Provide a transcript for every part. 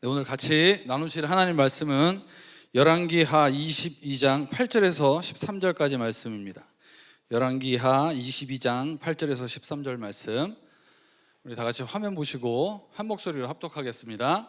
네, 오늘 같이 나누실 하나님 말씀은 열왕기하 22장 8절에서 13절까지 말씀입니다. 열왕기하 22장 8절에서 13절 말씀, 우리 다 같이 화면 보시고 한 목소리로 합독하겠습니다.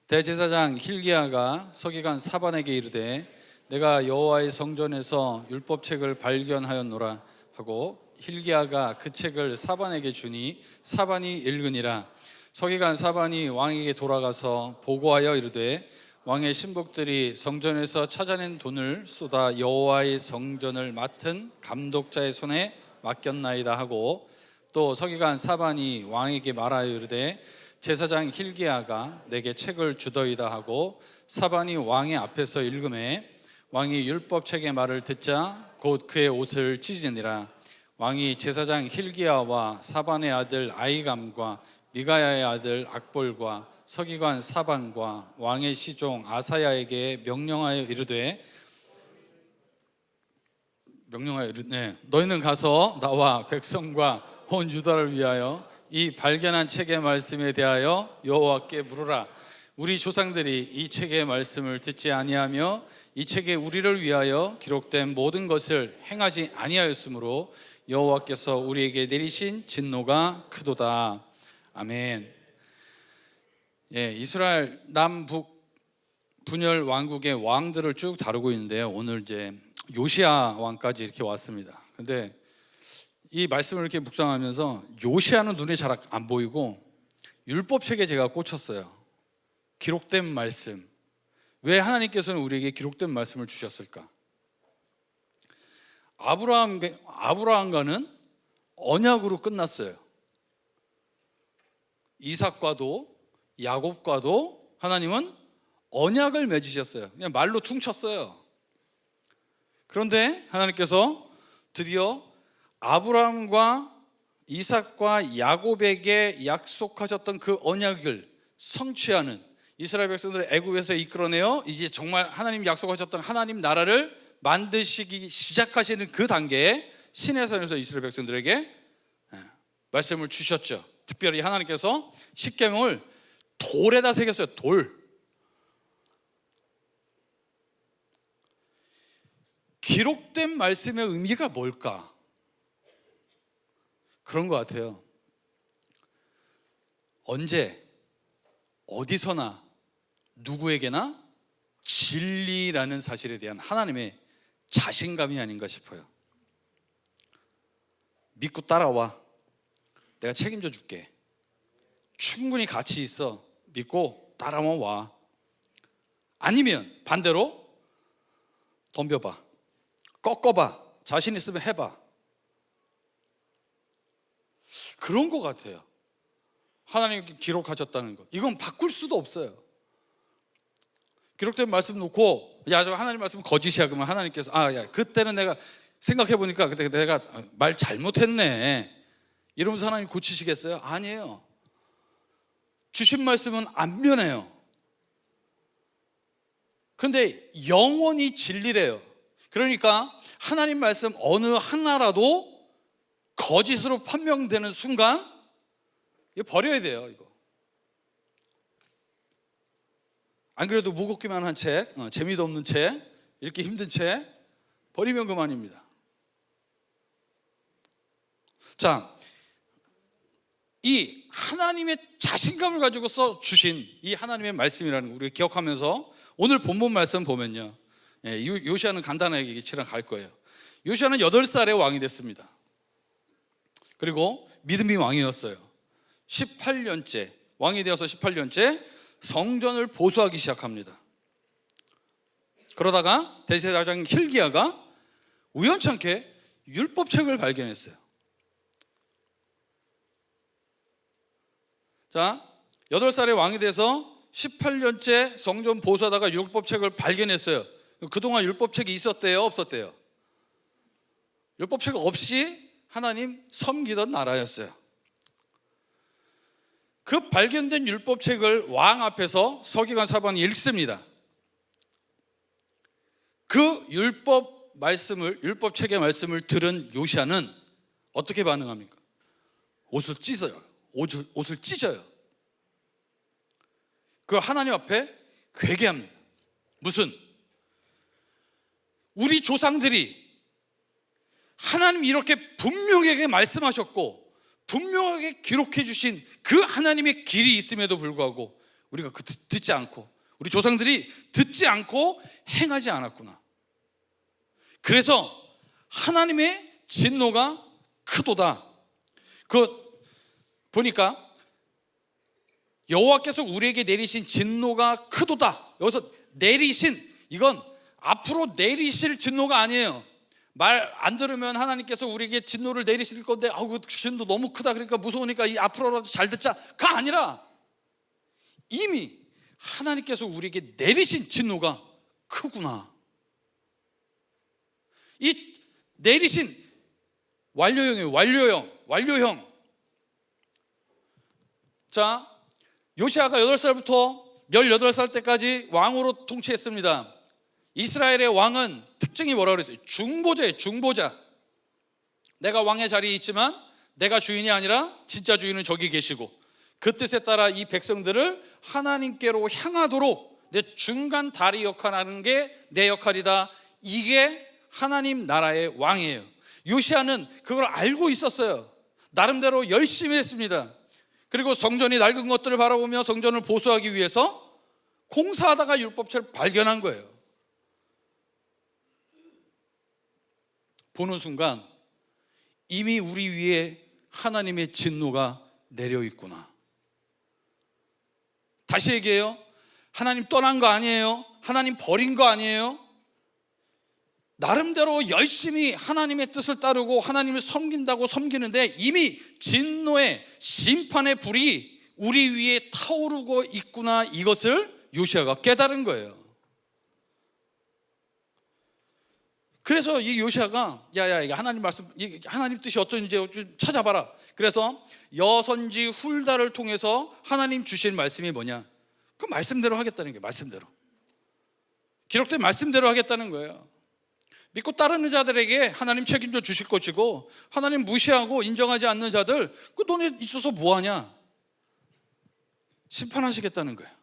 대제사장 hil기야가 서기관 사반에게 이르되 내가 여호와의 성전에서 율법책을 발견하였노라 하고, hil기야가 그 책을 사반에게 주니 사반이 읽으니라. 서기관 사반이 왕에게 돌아가서 보고하여 이르되 왕의 신복들이 성전에서 찾아낸 돈을 쏟아 여호와의 성전을 맡은 감독자의 손에 맡겼나이다 하고, 또 서기관 사반이 왕에게 말하여 이르되 제사장 hil기야가 내게 책을 주더이다 하고, 사반이 왕의 앞에서 읽음에 왕이 율법책의 말을 듣자 곧 그의 옷을 찢으니라. 왕이 제사장 hil기야와 사반의 아들 아히감과 미가야의 아들 악볼과 서기관 사반과 왕의 시종 아사야에게 명령하여 이르되 너희는 가서 나와 백성과 온 유다를 위하여 이 발견한 책의 말씀에 대하여 여호와께 물으라. 우리 조상들이 이 책의 말씀을 듣지 아니하며 이 책에 우리를 위하여 기록된 모든 것을 행하지 아니하였으므로 여호와께서 우리에게 내리신 진노가 크도다. 아멘. 이스라엘 남북 분열 왕국의 왕들을 쭉 다루고 있는데요, 오늘 이제 요시야 왕까지 이렇게 왔습니다. 근데 이 말씀을 이렇게 묵상하면서 요시야는 눈에 잘 안 보이고 율법책에 제가 꽂혔어요. 기록된 말씀. 왜 하나님께서는 우리에게 기록된 말씀을 주셨을까? 아브라함과는 언약으로 끝났어요. 이삭과도 야곱과도 하나님은 언약을 맺으셨어요. 그냥 말로 퉁쳤어요. 그런데 하나님께서 드디어 아브라함과 이삭과 야곱에게 약속하셨던 그 언약을 성취하는, 이스라엘 백성들을 애굽에서 이끌어내어 이제 정말 하나님이 약속하셨던 하나님 나라를 만드시기 시작하시는 그 단계에 시내산에서 이스라엘 백성들에게 말씀을 주셨죠. 특별히 하나님께서 십계명을 돌에다 새겼어요. 돌. 기록된 말씀의 의미가 뭘까? 그런 것 같아요. 언제 어디서나 누구에게나 진리라는 사실에 대한 하나님의 자신감이 아닌가 싶어요. 믿고 따라와. 내가 책임져 줄게. 충분히 가치 있어. 믿고 따라와. 아니면 반대로 덤벼봐. 꺾어봐. 자신 있으면 해봐. 그런 것 같아요. 하나님께 기록하셨다는 거. 이건 바꿀 수도 없어요. 기록된 말씀 놓고 야, 저 하나님 말씀 거짓이야. 그러면 하나님께서 야, 그때는 내가 생각해보니까 그때 내가 말 잘못했네. 이러면서 하나님 고치시겠어요? 아니에요. 주신 말씀은 안 변해요. 그런데 영원히 진리래요. 그러니까 하나님 말씀 어느 하나라도 거짓으로 판명되는 순간 이거 버려야 돼요. 이거 안 그래도 무겁기만 한 책, 재미도 없는 책, 이렇게 힘든 책 버리면 그만입니다. 자, 이 하나님의 자신감을 가지고 써 주신 이 하나님의 말씀이라는 거 우리가 기억하면서 오늘 본문 말씀 보면요, 요시야는 간단하게 지나갈 거예요. 요시야는 8살에 왕이 됐습니다. 그리고 믿음이 왕이었어요. 18년째 왕이 되어서 18년째 성전을 보수하기 시작합니다. 그러다가 대제사장 hil기야가 우연찮게 율법책을 발견했어요. 자, 8살에 왕이 돼서 18년째 성전 보수하다가 율법책을 발견했어요. 그동안 율법책이 있었대요, 없었대요? 율법책 없이 하나님 섬기던 나라였어요. 그 발견된 율법책을 왕 앞에서 서기관 사반이 읽습니다. 그 율법책의 말씀을 들은 요시야는 어떻게 반응합니까? 옷을 찢어요. 그 하나님 앞에 회개합니다. 무슨? 우리 조상들이 하나님 이렇게 분명하게 말씀하셨고 분명하게 기록해 주신 그 하나님의 길이 있음에도 불구하고 우리가 듣지 않고, 우리 조상들이 듣지 않고 행하지 않았구나. 그래서 하나님의 진노가 크도다. 보니까 여호와께서 우리에게 내리신 진노가 크도다. 여기서 내리신, 이건 앞으로 내리실 진노가 아니에요. 말 안 들으면 하나님께서 우리에게 진노를 내리실 건데 그 진노 너무 크다, 그러니까 무서우니까 이 앞으로라도 잘 듣자가 아니라 이미 하나님께서 우리에게 내리신 진노가 크구나. 이 내리신 완료형이에요. 완료형. 자, 요시아가 8살부터 18살 때까지 왕으로 통치했습니다. 이스라엘의 왕은 특징이 뭐라고 그랬어요? 중보자예요. 중보자. 내가 왕의 자리에 있지만 내가 주인이 아니라 진짜 주인은 저기 계시고, 그 뜻에 따라 이 백성들을 하나님께로 향하도록 내 중간 다리 역할을 하는 게 내 역할이다. 이게 하나님 나라의 왕이에요. 요시아는 그걸 알고 있었어요. 나름대로 열심히 했습니다. 그리고 성전이 낡은 것들을 바라보며 성전을 보수하기 위해서 공사하다가 율법책을 발견한 거예요. 보는 순간 이미 우리 위에 하나님의 진노가 내려 있구나. 다시 얘기해요. 하나님 떠난 거 아니에요. 하나님 버린 거 아니에요. 나름대로 열심히 하나님의 뜻을 따르고 하나님을 섬긴다고 섬기는데 이미 진노의 심판의 불이 우리 위에 타오르고 있구나. 이것을 요시아가 깨달은 거예요. 그래서 이 요시아가 이게 하나님 말씀, 하나님 뜻이 어떤지 좀 찾아봐라. 그래서 여선지 훌다를 통해서 하나님 주신 말씀이 뭐냐? 그 말씀대로 하겠다는 거예요. 말씀대로. 기록된 말씀대로 하겠다는 거예요. 믿고 따르는 자들에게 하나님 책임져 주실 것이고, 하나님 무시하고 인정하지 않는 자들, 그 너네 있어서 뭐하냐? 심판하시겠다는 거예요.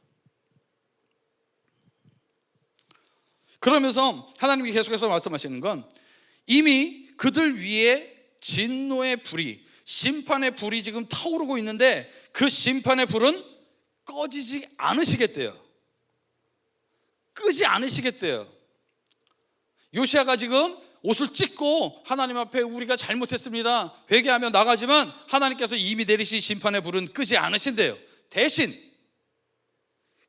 그러면서 하나님이 계속해서 말씀하시는 건 이미 그들 위에 진노의 불이, 심판의 불이 지금 타오르고 있는데 그 심판의 불은 꺼지지 않으시겠대요. 끄지 않으시겠대요. 요시아가 지금 옷을 찢고 하나님 앞에 우리가 잘못했습니다, 회개하며 나가지만 하나님께서 이미 내리신 심판의 불은 끄지 않으신대요. 대신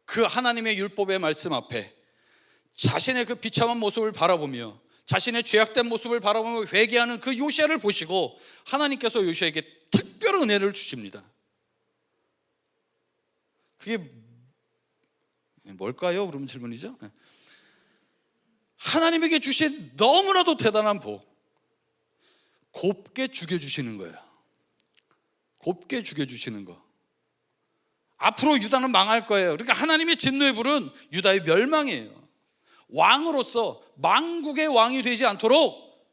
그 하나님의 율법의 말씀 앞에 자신의 그 비참한 모습을 바라보며 자신의 죄악된 모습을 바라보며 회개하는 그 요시아를 보시고 하나님께서 요시아에게 특별한 은혜를 주십니다. 그게 뭘까요? 그러면 질문이죠. 하나님에게 주신 너무나도 대단한 복, 곱게 죽여주시는 거예요. 곱게 죽여주시는 거. 앞으로 유다는 망할 거예요. 그러니까 하나님의 진노의 불은 유다의 멸망이에요. 왕으로서 만국의 왕이 되지 않도록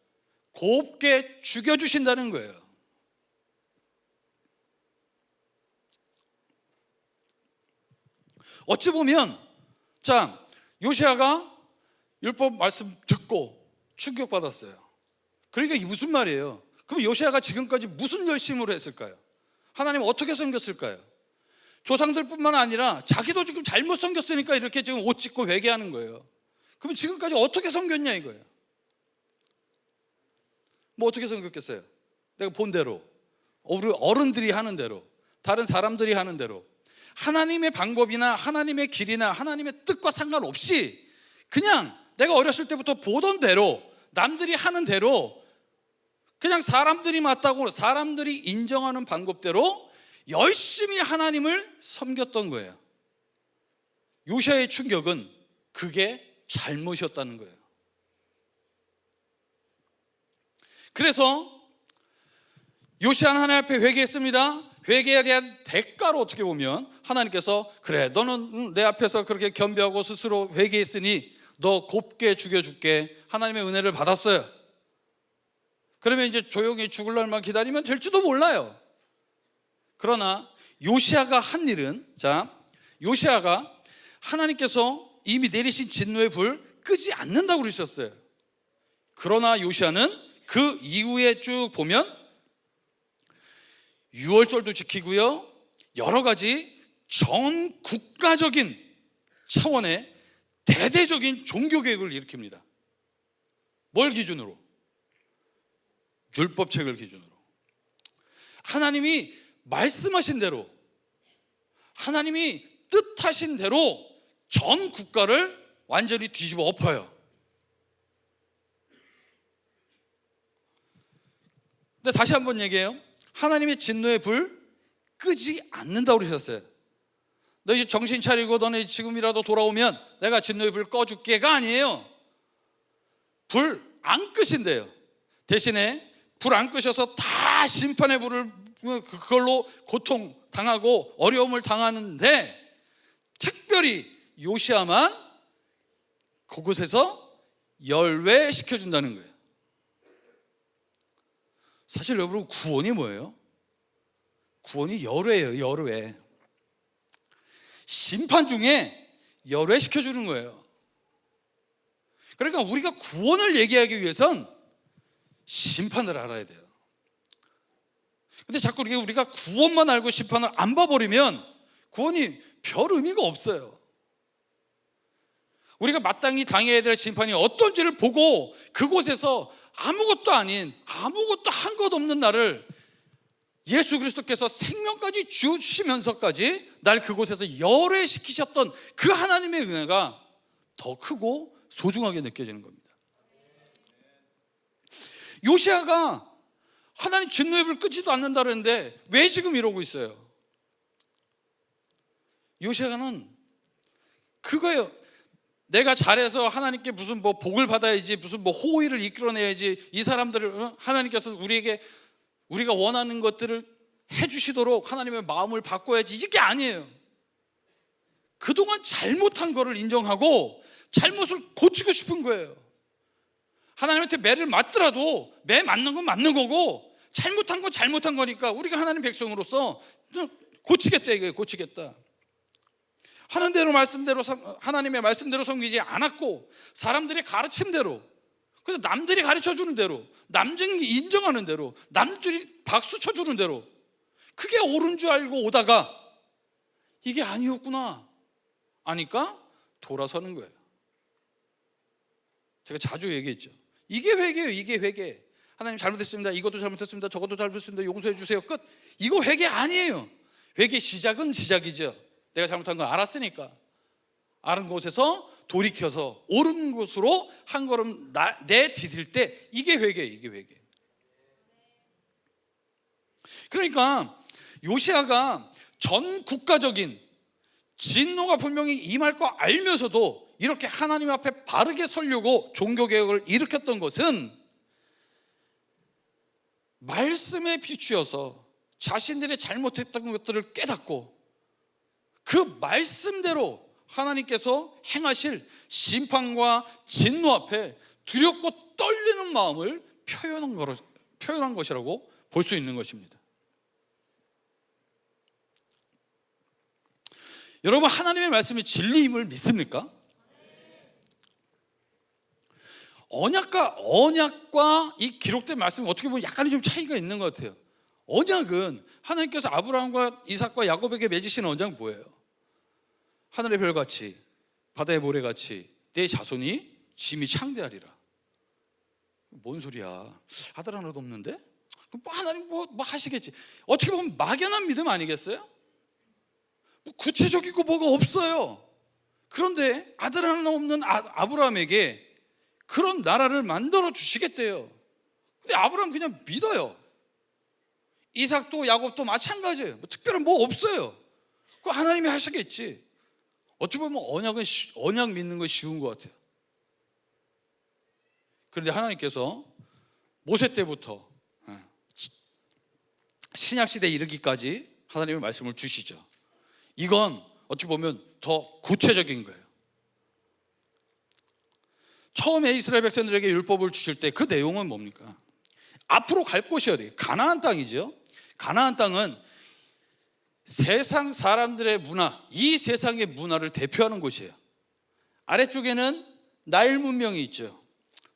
곱게 죽여주신다는 거예요. 어찌 보면 요시아가 율법 말씀 듣고 충격받았어요. 그러니까 이게 무슨 말이에요? 그럼 요시아가 지금까지 무슨 열심으로 했을까요? 하나님 어떻게 섬겼을까요? 조상들뿐만 아니라 자기도 지금 잘못 섬겼으니까 이렇게 지금 옷 찢고 회개하는 거예요. 그럼 지금까지 어떻게 섬겼냐 이거예요. 뭐 어떻게 섬겼겠어요? 내가 본 대로, 우리 어른들이 하는 대로, 다른 사람들이 하는 대로, 하나님의 방법이나 하나님의 길이나 하나님의 뜻과 상관없이 그냥 내가 어렸을 때부터 보던 대로, 남들이 하는 대로, 그냥 사람들이 맞다고 사람들이 인정하는 방법대로 열심히 하나님을 섬겼던 거예요. 요시아의 충격은 그게 잘못이었다는 거예요. 그래서 요시아는 하나님 앞에 회개했습니다. 회개에 대한 대가로 어떻게 보면 하나님께서 그래, 너는 내 앞에서 그렇게 겸비하고 스스로 회개했으니 너 곱게 죽여줄게. 하나님의 은혜를 받았어요. 그러면 이제 조용히 죽을 날만 기다리면 될지도 몰라요. 그러나 요시아가 한 일은, 요시아가 하나님께서 이미 내리신 진노의 불 끄지 않는다고 그러셨어요. 그러나 요시아는 그 이후에 쭉 보면 유월절도 지키고요, 여러 가지 전 국가적인 차원의 대대적인 종교개혁을 일으킵니다. 뭘 기준으로? 율법책을 기준으로. 하나님이 말씀하신 대로, 하나님이 뜻하신 대로 전 국가를 완전히 뒤집어 엎어요. 근데 다시 한번 얘기해요. 하나님의 진노의 불 끄지 않는다고 그러셨어요. 너 이제 정신 차리고 너네 지금이라도 돌아오면 내가 진노의 불 꺼줄게가 아니에요. 불 안 끄신대요. 대신에 불 안 끄셔서 다 심판의 불을, 그걸로 고통 당하고 어려움을 당하는데, 특별히 요시아만 그곳에서 열외시켜준다는 거예요. 사실 여러분, 구원이 뭐예요? 구원이 열외예요. 열외. 심판 중에 열외시켜주는 거예요. 그러니까 우리가 구원을 얘기하기 위해선 심판을 알아야 돼요. 근데 자꾸 우리가 구원만 알고 심판을 안 봐버리면 구원이 별 의미가 없어요. 우리가 마땅히 당해야 될 심판이 어떤지를 보고 그곳에서 아무것도 아닌, 아무것도 한 것 없는 나를 예수 그리스도께서 생명까지 주시면서까지 날 그곳에서 열외시키셨던 그 하나님의 은혜가 더 크고 소중하게 느껴지는 겁니다. 요시아가 하나님 진노의 불 끄지도 않는다 그랬는데 왜 지금 이러고 있어요? 요시아는 그거예요. 내가 잘해서 하나님께 무슨 복을 받아야지, 무슨 호의를 이끌어내야지, 이 사람들을 하나님께서 우리가 원하는 것들을 해주시도록 하나님의 마음을 바꿔야지, 이게 아니에요. 그동안 잘못한 거를 인정하고 잘못을 고치고 싶은 거예요. 하나님한테 매를 맞더라도 매 맞는 건 맞는 거고, 잘못한 건 잘못한 거니까 우리가 하나님 백성으로서 고치겠다, 이거예요. 고치겠다. 하는 대로 말씀대로, 하나님의 말씀대로 섬기지 않았고, 사람들의 가르침대로, 그래서 남들이 가르쳐주는 대로, 남들이 인정하는 대로, 남들이 박수 쳐주는 대로, 그게 옳은 줄 알고 오다가 이게 아니었구나 아니까 돌아서는 거예요. 제가 자주 얘기했죠. 이게 회개예요. 이게 회개. 하나님 잘못했습니다. 이것도 잘못했습니다. 저것도 잘못했습니다. 용서해 주세요. 끝. 이거 회개 아니에요. 회개 시작은 시작이죠. 내가 잘못한 거 알았으니까, 아는 곳에서 돌이켜서 옳은 곳으로 한 걸음 내디딜 때, 이게 회개예요. 이게 회개. 그러니까 요시아가 전 국가적인 진노가 분명히 임할 거 알면서도 이렇게 하나님 앞에 바르게 서려고 종교개혁을 일으켰던 것은 말씀에 비추어서 자신들이 잘못했던 것들을 깨닫고 그 말씀대로 하나님께서 행하실 심판과 진노 앞에 두렵고 떨리는 마음을 표현한 것이라고 볼 수 있는 것입니다. 여러분, 하나님의 말씀이 진리임을 믿습니까? 언약과 이 기록된 말씀이 어떻게 보면 약간의 좀 차이가 있는 것 같아요. 언약은 하나님께서 아브라함과 이삭과 야곱에게 맺으신 언약은 뭐예요? 하늘의 별같이 바다의 모래같이 내 자손이 짐이 창대하리라. 뭔 소리야? 아들 하나도 없는데? 하나님 뭐 하시겠지. 어떻게 보면 막연한 믿음 아니겠어요? 구체적이고 뭐가 없어요. 그런데 아들 하나 없는 아브라함에게 그런 나라를 만들어 주시겠대요. 근데 아브라함 그냥 믿어요. 이삭도 야곱도 마찬가지예요. 특별한 뭐 없어요. 그거 하나님이 하시겠지. 어찌 보면 언약 믿는 거 쉬운 것 같아요. 그런데 하나님께서 모세 때부터 신약시대에 이르기까지 하나님의 말씀을 주시죠. 이건 어찌 보면 더 구체적인 거예요. 처음에 이스라엘 백성들에게 율법을 주실 때 그 내용은 뭡니까? 앞으로 갈 곳이어야 돼요. 가나안 땅이죠. 가나안 땅은 세상 사람들의 문화, 이 세상의 문화를 대표하는 곳이에요. 아래쪽에는 나일 문명이 있죠.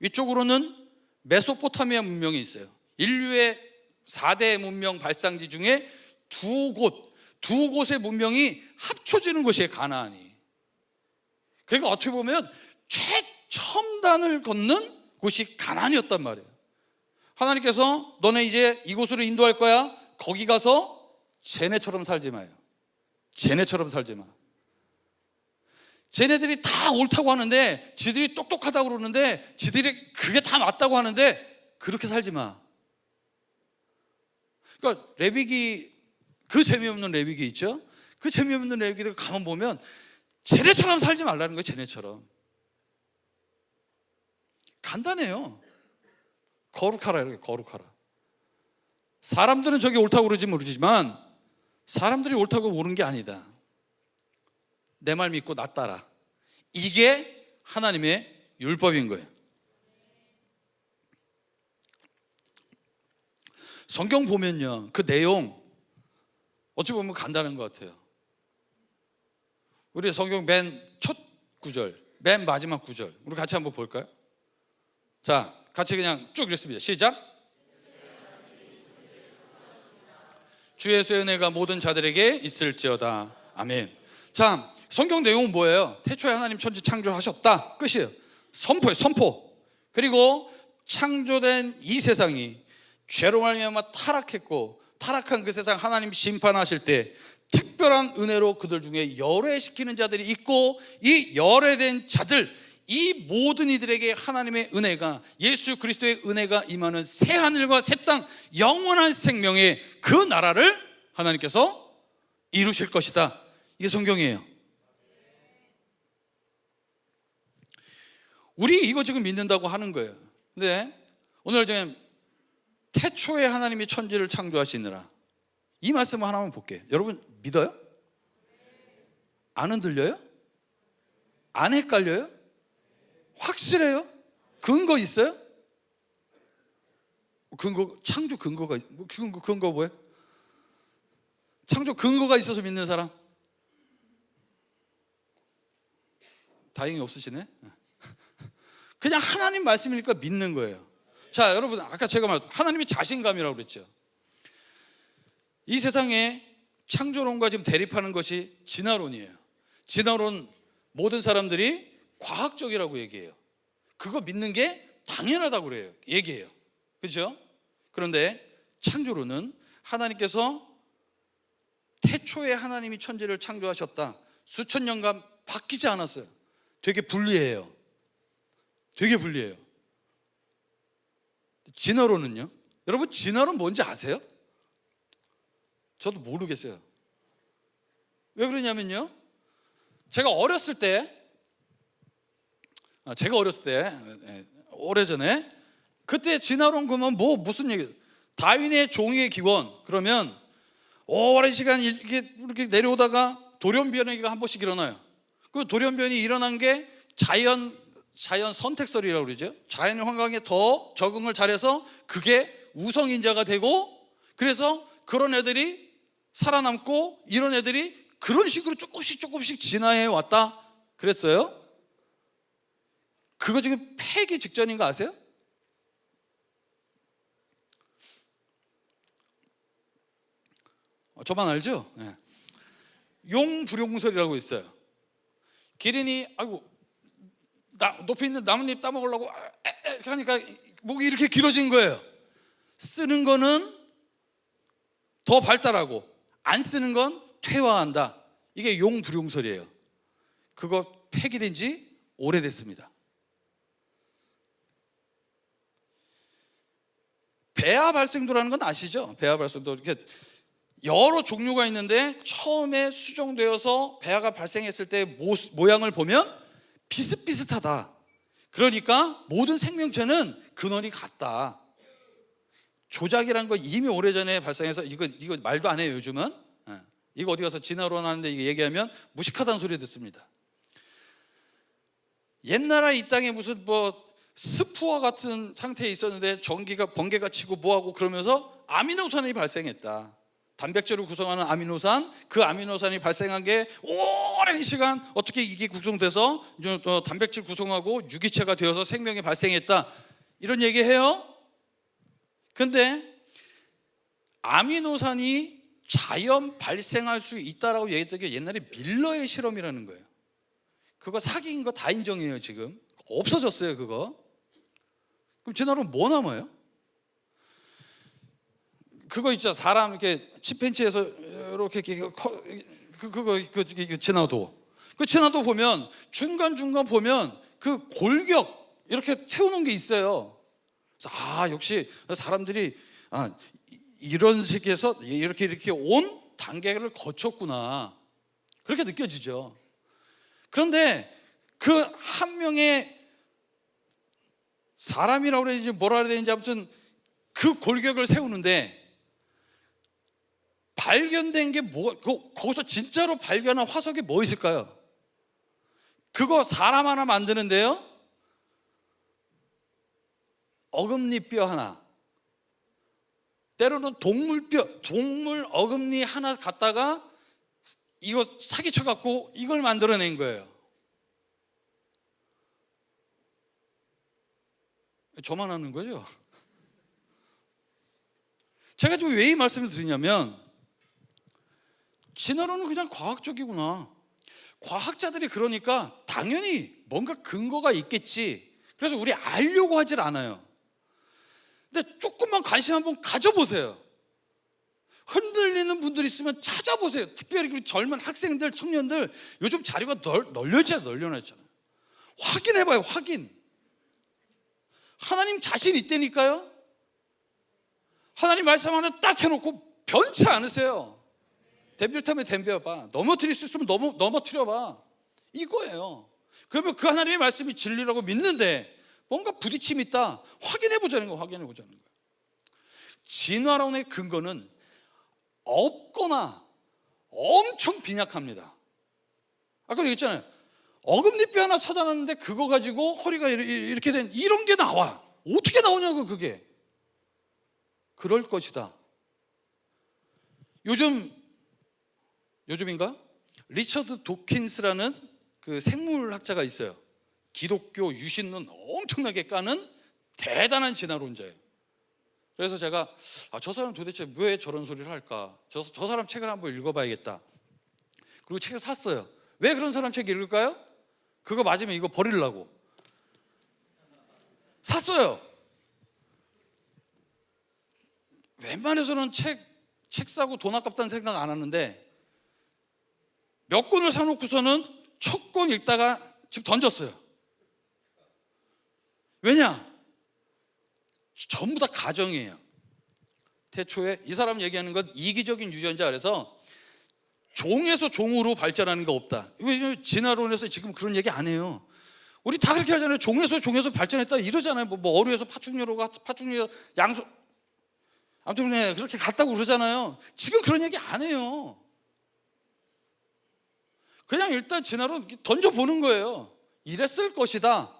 위쪽으로는 메소포타미아 문명이 있어요. 인류의 4대 문명 발상지 중에 두 곳의 문명이 합쳐지는 곳이에요, 가나안이. 그러니까 어떻게 보면 최첨단을 걷는 곳이 가나안이었단 말이에요. 하나님께서 너네 이제 이곳으로 인도할 거야. 거기 가서 쟤네처럼 살지 마요. 쟤네처럼 살지 마. 쟤네들이 다 옳다고 하는데, 지들이 똑똑하다고 그러는데, 지들이 그게 다 맞다고 하는데 그렇게 살지 마. 그러니까 레위기, 그 재미없는 레위기 있죠? 그 재미없는 레위기를 가만 보면 쟤네처럼 살지 말라는 거예요. 쟤네처럼. 간단해요. 거룩하라 이렇게, 거룩하라. 사람들은 저게 옳다고 그러지 모르지만 사람들이 옳다고 모르는 게 아니다. 내 말 믿고 나 따라. 이게 하나님의 율법인 거예요. 성경 보면요, 그 내용 어찌 보면 간단한 것 같아요. 우리 성경 맨 첫 구절, 맨 마지막 구절, 우리 같이 한번 볼까요? 자, 같이 그냥 쭉 읽습니다. 시작. 주 예수의 은혜가 모든 자들에게 있을지어다. 아멘. 자, 성경 내용은 뭐예요? 태초에 하나님 천지 창조하셨다. 끝이에요. 선포예요, 선포. 그리고 창조된 이 세상이 죄로 말미암아 타락했고, 타락한 그 세상 하나님 심판하실 때 특별한 은혜로 그들 중에 열애시키는 자들이 있고, 이 열애된 자들, 이 모든 이들에게 하나님의 은혜가, 예수 그리스도의 은혜가 임하는 새 하늘과 새 땅, 영원한 생명의 그 나라를 하나님께서 이루실 것이다. 이게 성경이에요. 우리 이거 지금 믿는다고 하는 거예요. 근데 오늘 저는 태초에 하나님이 천지를 창조하시느라, 이 말씀을 하나만 볼게요. 여러분 믿어요? 안 흔들려요? 안 헷갈려요? 확실해요? 근거 있어요? 근거, 창조 근거가, 근거 뭐예요? 창조 근거가 있어서 믿는 사람? 다행히 없으시네. 그냥 하나님 말씀이니까 믿는 거예요. 자, 여러분, 아까 제가 말했던 하나님의 자신감이라고 그랬죠. 이 세상에 창조론과 지금 대립하는 것이 진화론이에요. 진화론, 모든 사람들이 과학적이라고 얘기해요. 그거 믿는 게 당연하다고 그래요. 얘기해요. 그렇죠? 그런데 창조론은 하나님께서 태초에 하나님이 천지를 창조하셨다. 수천 년간 바뀌지 않았어요. 되게 불리해요. 되게 불리해요. 진화론은요? 여러분, 진화론 뭔지 아세요? 저도 모르겠어요. 왜 그러냐면요, 제가 어렸을 때 오래전에, 그때 진화론 그러면 무슨 얘기, 다윈의 종의 기원 그러면 오랜 시간 이렇게 내려오다가 돌연변이가 한 번씩 일어나요. 그 돌연변이 일어난 게 자연 선택설이라고 그러죠. 자연 환경에 더 적응을 잘해서 그게 우성인자가 되고, 그래서 그런 애들이 살아남고, 이런 애들이 그런 식으로 조금씩 진화해 왔다 그랬어요. 그거 지금 폐기 직전인 거 아세요? 저만 알죠? 네. 용불용설이라고 있어요. 기린이 높이 있는 나뭇잎 따먹으려고 하니까 목이 이렇게 길어진 거예요. 쓰는 거는 더 발달하고 안 쓰는 건 퇴화한다. 이게 용불용설이에요. 그거 폐기된 지 오래됐습니다. 배아 발생도라는 건 아시죠? 배아 발생도, 이렇게 여러 종류가 있는데 처음에 수정되어서 배아가 발생했을 때 모양을 보면 비슷비슷하다. 그러니까 모든 생명체는 근원이 같다. 조작이라는 거 이미 오래전에 발생해서 이거 말도 안 해요, 요즘은. 이거 어디 가서 진화론 하는데 이거 얘기하면 무식하다는 소리 듣습니다. 옛날에 이 땅에 무슨 스프와 같은 상태에 있었는데 번개가 치고 뭐하고 그러면서 아미노산이 발생했다. 단백질을 구성하는 아미노산, 그 아미노산이 발생한 게 오랜 시간 어떻게 이게 구성돼서 단백질 구성하고 유기체가 되어서 생명이 발생했다, 이런 얘기해요. 근데 아미노산이 자연 발생할 수 있다라고 얘기했던 게 옛날에 밀러의 실험이라는 거예요. 그거 사기인 거 다 인정해요. 지금 없어졌어요 그거. 그럼 지나로 뭐 남아요? 그거 있죠, 사람 이렇게 침팬지에서 이렇게 그거 진화도, 그 진화도 보면 중간 보면 그 골격 이렇게 세우는 게 있어요. 그래서 역시 사람들이 이런 식에서 이렇게 온 단계를 거쳤구나, 그렇게 느껴지죠. 그런데 그 한 명의 사람이라고 그래야 되는지 뭐라 그래야 되는지 아무튼 그 골격을 세우는데 발견된 게 거기서 진짜로 발견한 화석이 뭐 있을까요? 그거 사람 하나 만드는데요, 어금니뼈 하나, 때로는 동물 어금니 하나 갖다가 이거 사기쳐 갖고 이걸 만들어낸 거예요. 저만 하는 거죠. 제가 지금 왜 이 말씀을 드리냐면, 진화론은 그냥 과학적이구나, 과학자들이 그러니까 당연히 뭔가 근거가 있겠지, 그래서 우리 알려고 하질 않아요. 근데 조금만 관심 한번 가져보세요. 흔들리는 분들 있으면 찾아보세요. 특별히 그 젊은 학생들, 청년들, 요즘 자료가 널려놨잖아요. 확인해봐요. 확인. 하나님 자신 있다니까요. 하나님 말씀 하나 딱 해놓고 변치 않으세요. 덤빌 덤벼봐. 넘어뜨릴 수 있으면 넘어뜨려봐, 이거예요. 그러면 그 하나님의 말씀이 진리라고 믿는데 뭔가 부딪힘이 있다, 확인해보자는 거예요. 진화론의 근거는 없거나 엄청 빈약합니다. 아까 얘기했잖아요. 어금니뼈 하나 찾아놨는데 그거 가지고 허리가 이렇게 된 이런 게 나와. 어떻게 나오냐고. 그게 그럴 것이다. 요즘인가? 리처드 도킨스라는 그 생물학자가 있어요. 기독교 유신론 엄청나게 까는 대단한 진화론자예요. 그래서 제가 저 사람 도대체 왜 저런 소리를 할까? 저 사람 책을 한번 읽어봐야겠다. 그리고 책을 샀어요. 왜 그런 사람 책 읽을까요? 그거 맞으면 이거 버리려고 샀어요. 웬만해서는 책 사고 돈 아깝다는 생각 안 하는데 몇 권을 사놓고서는 첫 권 읽다가 집 던졌어요. 왜냐? 전부 다 가정이에요. 태초에 이 사람 얘기하는 건 이기적인 유전자, 그래서 종에서 종으로 발전하는 거 없다. 왜 진화론에서 지금 그런 얘기 안 해요. 우리 다 그렇게 하잖아요. 종에서 발전했다 이러잖아요. 뭐 어류에서 파충류로 양소, 아무튼 그렇게 갔다고 그러잖아요. 지금 그런 얘기 안 해요. 그냥 일단 진화론 던져보는 거예요. 이랬을 것이다.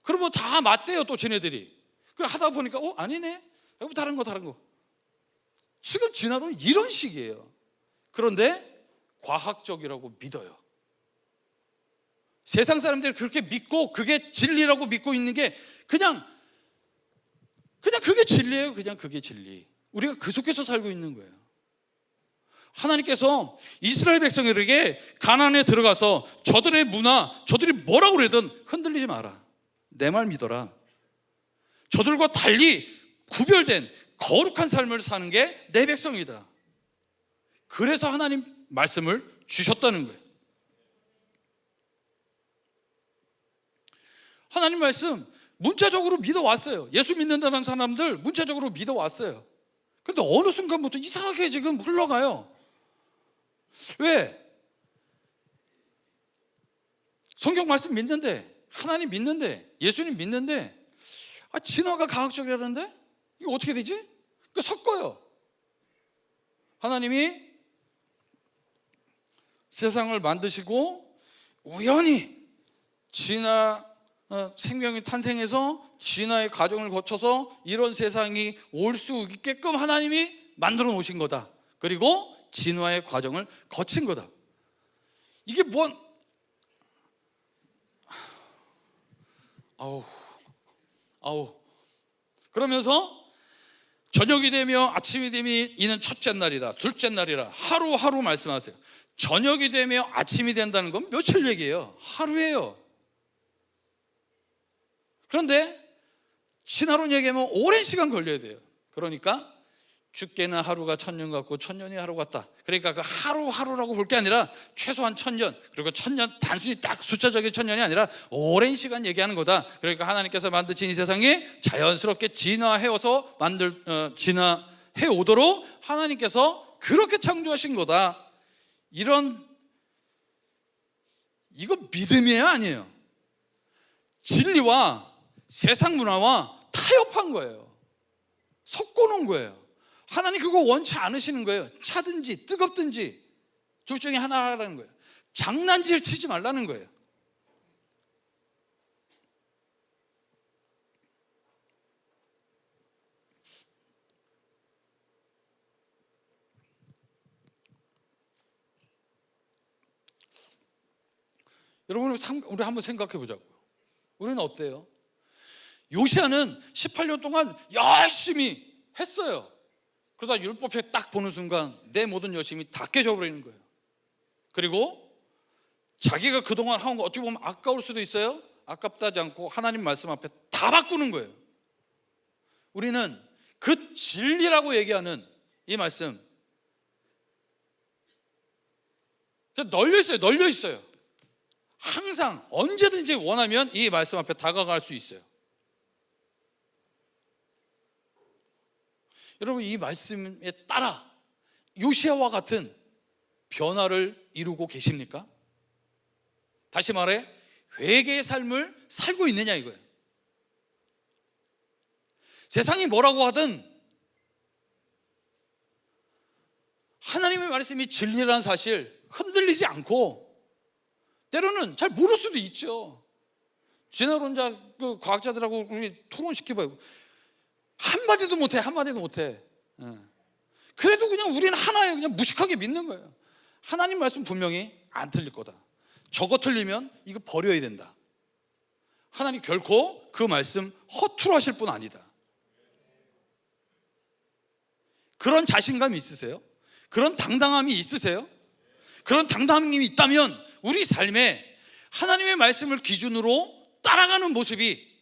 그러면 다 맞대요. 또 쟤네들이. 그걸 하다 보니까 아니네, 다른 거. 지금 진화론은 이런 식이에요. 그런데 과학적이라고 믿어요. 세상 사람들이 그렇게 믿고 그게 진리라고 믿고 있는 게 그냥 그게 진리예요. 그냥 그게 진리. 우리가 그 속에서 살고 있는 거예요. 하나님께서 이스라엘 백성에게 가나안에 들어가서 저들의 문화, 저들이 뭐라고 그러든 흔들리지 마라. 내 말 믿어라. 저들과 달리 구별된 거룩한 삶을 사는 게 내 백성이다. 그래서 하나님 말씀을 주셨다는 거예요. 하나님 말씀 문자적으로 믿어왔어요. 예수 믿는다는 사람들 문자적으로 믿어왔어요. 그런데 어느 순간부터 이상하게 지금 흘러가요. 왜? 성경 말씀 믿는데, 하나님 믿는데, 예수님 믿는데 진화가 과학적이라는데 이거 어떻게 되지? 섞어요. 하나님이 세상을 만드시고 우연히 생명이 탄생해서 진화의 과정을 거쳐서 이런 세상이 올 수 있게끔 하나님이 만들어 놓으신 거다. 그리고 진화의 과정을 거친 거다. 이게 뭔 아우 그러면서 저녁이 되며 아침이 되며 이는 첫째 날이다, 둘째 날이라 하루하루 말씀하세요. 저녁이 되며 아침이 된다는 건 며칠 얘기예요? 하루예요. 그런데 진화론 얘기하면 오랜 시간 걸려야 돼요. 그러니까 죽게는 하루가 천년 같고 천년이 하루 같다. 그러니까 그 하루하루라고 볼 게 아니라 최소한 천년, 그리고 천년 단순히 딱 숫자적인 천년이 아니라 오랜 시간 얘기하는 거다. 그러니까 하나님께서 만드신 이 세상이 자연스럽게 진화해서 진화해 오도록 하나님께서 그렇게 창조하신 거다. 이거 믿음이에요, 아니에요? 진리와 세상 문화와 타협한 거예요. 섞어놓은 거예요. 하나님 그거 원치 않으시는 거예요. 차든지 뜨겁든지 둘 중에 하나 하라는 거예요. 장난질 치지 말라는 거예요. 여러분, 우리 한번 생각해 보자고요. 우리는 어때요? 요시야는 18년 동안 열심히 했어요. 그러다 율법에 딱 보는 순간 내 모든 열심이 다 깨져버리는 거예요. 그리고 자기가 그동안 한 거 어떻게 보면 아까울 수도 있어요. 아깝다 하지 않고 하나님 말씀 앞에 다 바꾸는 거예요. 우리는 그 진리라고 얘기하는 이 말씀 널려 있어요. 항상 언제든지 원하면 이 말씀 앞에 다가갈 수 있어요. 여러분, 이 말씀에 따라 요시야와 같은 변화를 이루고 계십니까? 다시 말해, 회개의 삶을 살고 있느냐 이거예요. 세상이 뭐라고 하든 하나님의 말씀이 진리라는 사실 흔들리지 않고, 때로는 잘 모를 수도 있죠. 진화론자 과학자들하고 우리 토론시켜봐요. 한마디도 못해. 그래도 그냥 우리는 하나예요. 그냥 무식하게 믿는 거예요. 하나님 말씀 분명히 안 틀릴 거다. 저거 틀리면 이거 버려야 된다. 하나님 결코 그 말씀 허투루 하실 분 아니다. 그런 자신감이 있으세요? 그런 당당함이 있으세요? 그런 당당함이 있다면 우리 삶에 하나님의 말씀을 기준으로 따라가는 모습이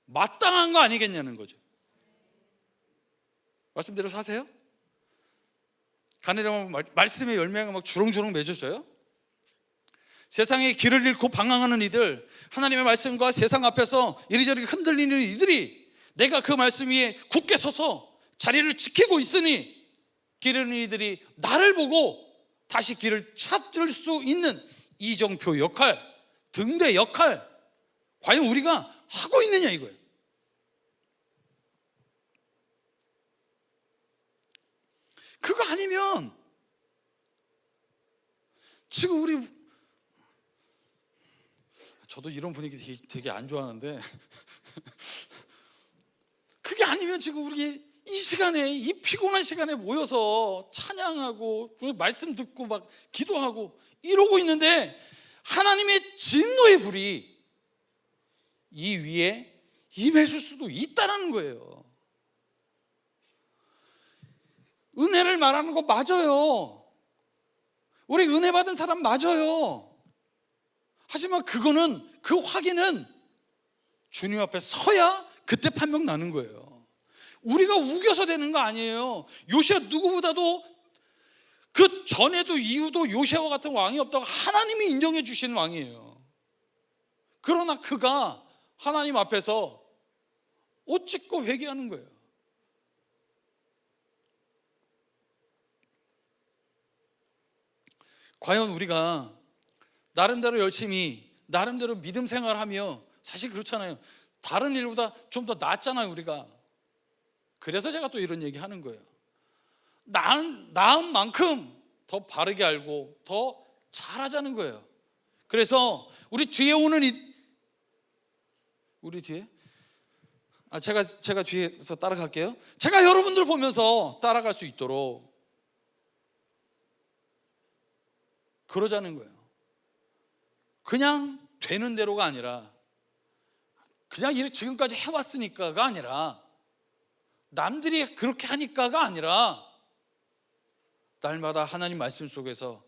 마땅한 거 아니겠냐는 거죠. 말씀대로 사세요? 가느다면 말씀의 열매가 막 주렁주렁 맺어져요? 세상에 길을 잃고 방황하는 이들, 하나님의 말씀과 세상 앞에서 이리저리 흔들리는 이들이 내가 그 말씀 위에 굳게 서서 자리를 지키고 있으니 길을 잃는 이들이 나를 보고 다시 길을 찾을 수 있는 이정표 역할, 등대 역할, 과연 우리가 하고 있느냐 이거예요. 그거 아니면 지금 저도 이런 분위기 되게 안 좋아하는데 그게 아니면 지금 우리 이 시간에, 이 피곤한 시간에 모여서 찬양하고 말씀 듣고 막 기도하고 이러고 있는데 하나님의 진노의 불이 이 위에 임했을 수도 있다는 거예요. 은혜를 말하는 거 맞아요. 우리 은혜 받은 사람 맞아요. 하지만 그 확인은 주님 앞에 서야 그때 판명 나는 거예요. 우리가 우겨서 되는 거 아니에요. 요시야 누구보다도 그 전에도 이후도 요시야와 같은 왕이 없다고 하나님이 인정해 주시는 왕이에요. 그러나 그가 하나님 앞에서 옷 찢고 회개하는 거예요. 과연 우리가 나름대로 열심히 나름대로 믿음 생활하며, 사실 그렇잖아요. 다른 일보다 좀 더 낫잖아요 우리가. 그래서 제가 또 이런 얘기 하는 거예요. 나은 만큼 더 바르게 알고 더 잘하자는 거예요. 그래서 우리 뒤에 오는 우리 뒤에 제가 뒤에서 따라갈게요. 제가 여러분들 보면서 따라갈 수 있도록 그러자는 거예요. 그냥 되는 대로가 아니라, 그냥 이렇게 지금까지 해왔으니까가 아니라, 남들이 그렇게 하니까가 아니라, 날마다 하나님 말씀 속에서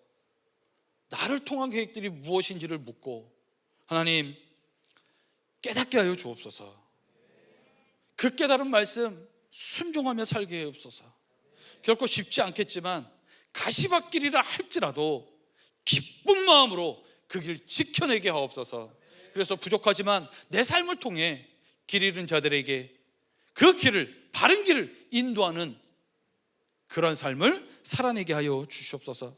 나를 통한 계획들이 무엇인지를 묻고, 하나님 깨닫게 하여 주옵소서. 그 깨달은 말씀 순종하며 살게 하옵소서. 결코 쉽지 않겠지만 가시밭길이라 할지라도 기쁜 마음으로 그 길 지켜내게 하옵소서. 그래서 부족하지만 내 삶을 통해 길 잃은 자들에게 그 길을, 바른 길을 인도하는 그런 삶을 살아내게 하여 주시옵소서.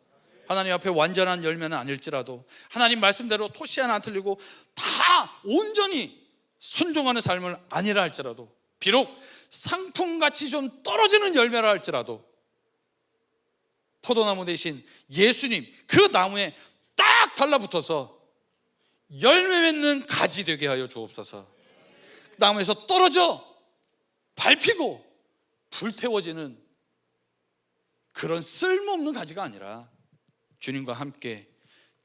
하나님 앞에 완전한 열매는 아닐지라도, 하나님 말씀대로 토시 하나 안 틀리고 다 온전히 순종하는 삶을 아니라 할지라도, 비록 상품같이 좀 떨어지는 열매라 할지라도, 포도나무 대신 예수님 그 나무에 딱 달라붙어서 열매 맺는 가지 되게 하여 주옵소서. 나무에서 떨어져 밟히고 불태워지는 그런 쓸모없는 가지가 아니라, 주님과 함께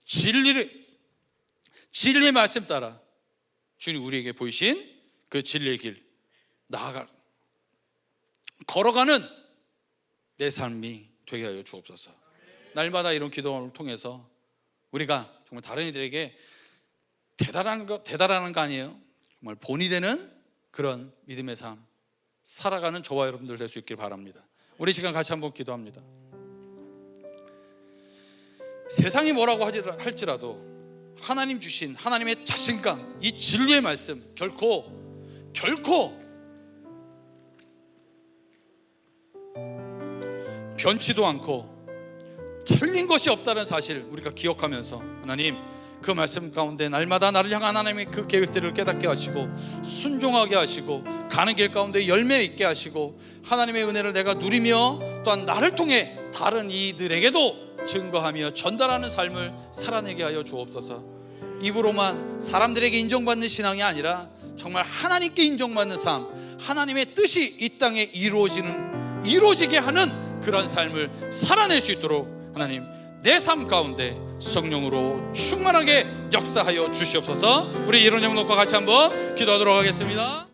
진리의 말씀 따라 주님 우리에게 보이신 그 진리의 길 걸어가는 내 삶이 되게 하여 주옵소서. 날마다 이런 기도를 통해서 우리가 정말 다른 이들에게 대단한 거 아니에요. 정말 본이 되는 그런 믿음의 삶 살아가는 저와 여러분들 될 수 있길 바랍니다. 우리 시간 같이 한번 기도합니다. 세상이 뭐라고 할지라도 하나님 주신 하나님의 자신감, 이 진리의 말씀 결코 변치도 않고 틀린 것이 없다는 사실 우리가 기억하면서, 하나님 그 말씀 가운데 날마다 나를 향한 하나님의 그 계획들을 깨닫게 하시고 순종하게 하시고 가는 길 가운데 열매 있게 하시고, 하나님의 은혜를 내가 누리며 또한 나를 통해 다른 이들에게도 증거하며 전달하는 삶을 살아내게 하여 주옵소서. 입으로만 사람들에게 인정받는 신앙이 아니라 정말 하나님께 인정받는 삶, 하나님의 뜻이 이 땅에 이루어지게 하는 그런 삶을 살아낼 수 있도록 하나님 내 삶 가운데 성령으로 충만하게 역사하여 주시옵소서. 우리 이런 영혼과 같이 한번 기도하도록 하겠습니다.